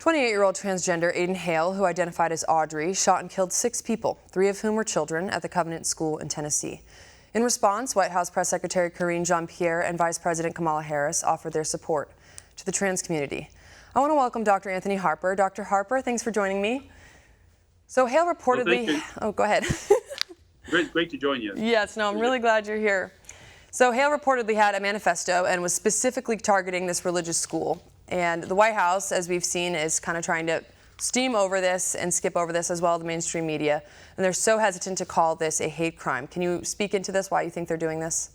28-year-old transgender Aiden Hale, who identified as Audrey, shot and killed 6 people, 3 of whom were children, at the Covenant School in Tennessee. In response, White House Press Secretary Karine Jean-Pierre and Vice President Kamala Harris offered their support to the trans community. I want to welcome Dr. Anthony Harper. Dr. Harper, thanks for joining me. So Hale reportedly... Well, oh, go ahead. Great to join you. Yes, no, I'm really glad you're here. So Hale reportedly had a manifesto and was specifically targeting this religious school. And the White House, as we've seen, is kind of trying to steam over this and skip over this as well, the mainstream media. And they're so hesitant to call this a hate crime. Can you speak into this, why you think they're doing this?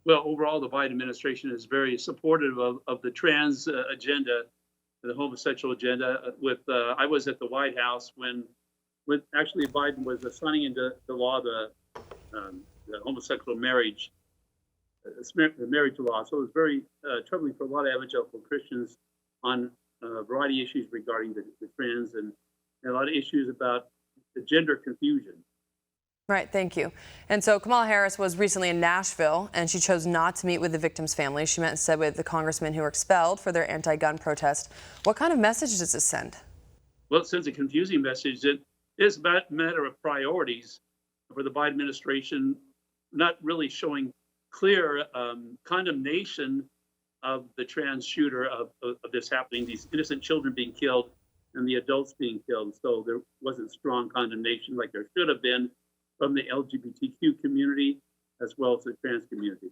Well, overall, the Biden administration is very supportive of the trans agenda, the homosexual agenda. I was at the White House when actually Biden was signing into the law the homosexual marriage, the marriage law. So it was very troubling for a lot of evangelical Christians on a variety of issues regarding the trans and a lot of issues about the gender confusion. Right, thank you. And so Kamala Harris was recently in Nashville, and she chose not to meet with the victims' families. She met instead with the congressmen who were expelled for their anti-gun protest. What kind of message does this send? Well, it sends a confusing message. It is a matter of priorities for the Biden administration, not really showing clear condemnation of the trans shooter of this happening, these innocent children being killed and the adults being killed. So there wasn't strong condemnation like there should have been from the LGBTQ community as well as the trans community.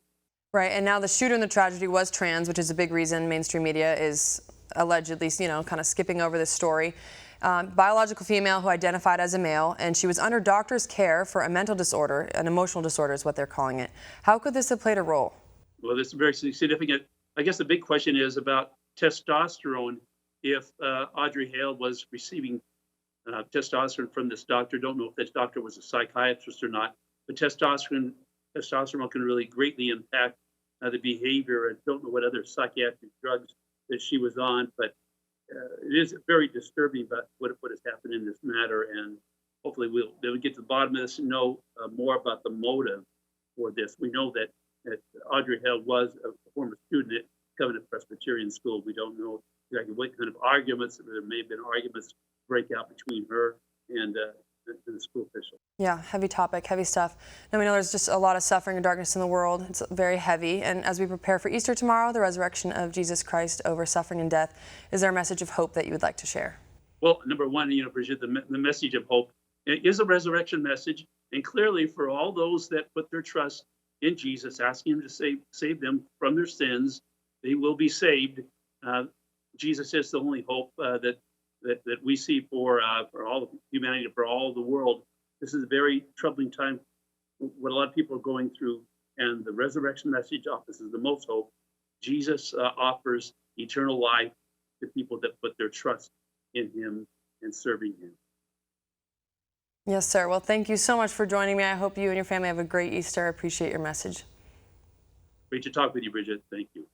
Right, and now the shooter in the tragedy was trans, which is a big reason mainstream media is allegedly, kind of skipping over this story. Biological female who identified as a male, and she was under doctor's care for a mental disorder, an emotional disorder is what they're calling it. How could this have played a role? Well, this is very significant. I guess the big question is about testosterone. If Audrey Hale was receiving testosterone from this doctor, don't know if this doctor was a psychiatrist or not, but testosterone can really greatly impact the behavior. I don't know what other psychiatric drugs that she was on, but it is very disturbing about what has happened in this matter, and hopefully we'll get to the bottom of this and know more about the motive for this. We know that Audrey Hale was a former student at Covenant Presbyterian School. We don't know exactly what kind of arguments, there may have been arguments break out between her and the school official. Yeah, heavy topic, heavy stuff. Now we know there's just a lot of suffering and darkness in the world. It's very heavy. And as we prepare for Easter tomorrow, the resurrection of Jesus Christ over suffering and death, is there a message of hope that you would like to share? Well, number one, Bridget, the message of hope is a resurrection message. And clearly for all those that put their trust in Jesus, asking him to save them from their sins, they will be saved. Jesus is the only hope that we see for all of humanity, for all of the world. This is a very troubling time, what a lot of people are going through, and the resurrection message offers the most hope. Jesus offers eternal life to people that put their trust in him and serving him. Yes, sir. Well, thank you so much for joining me. I hope you and your family have a great Easter. I appreciate your message. Great to talk with you, Bridget. Thank you.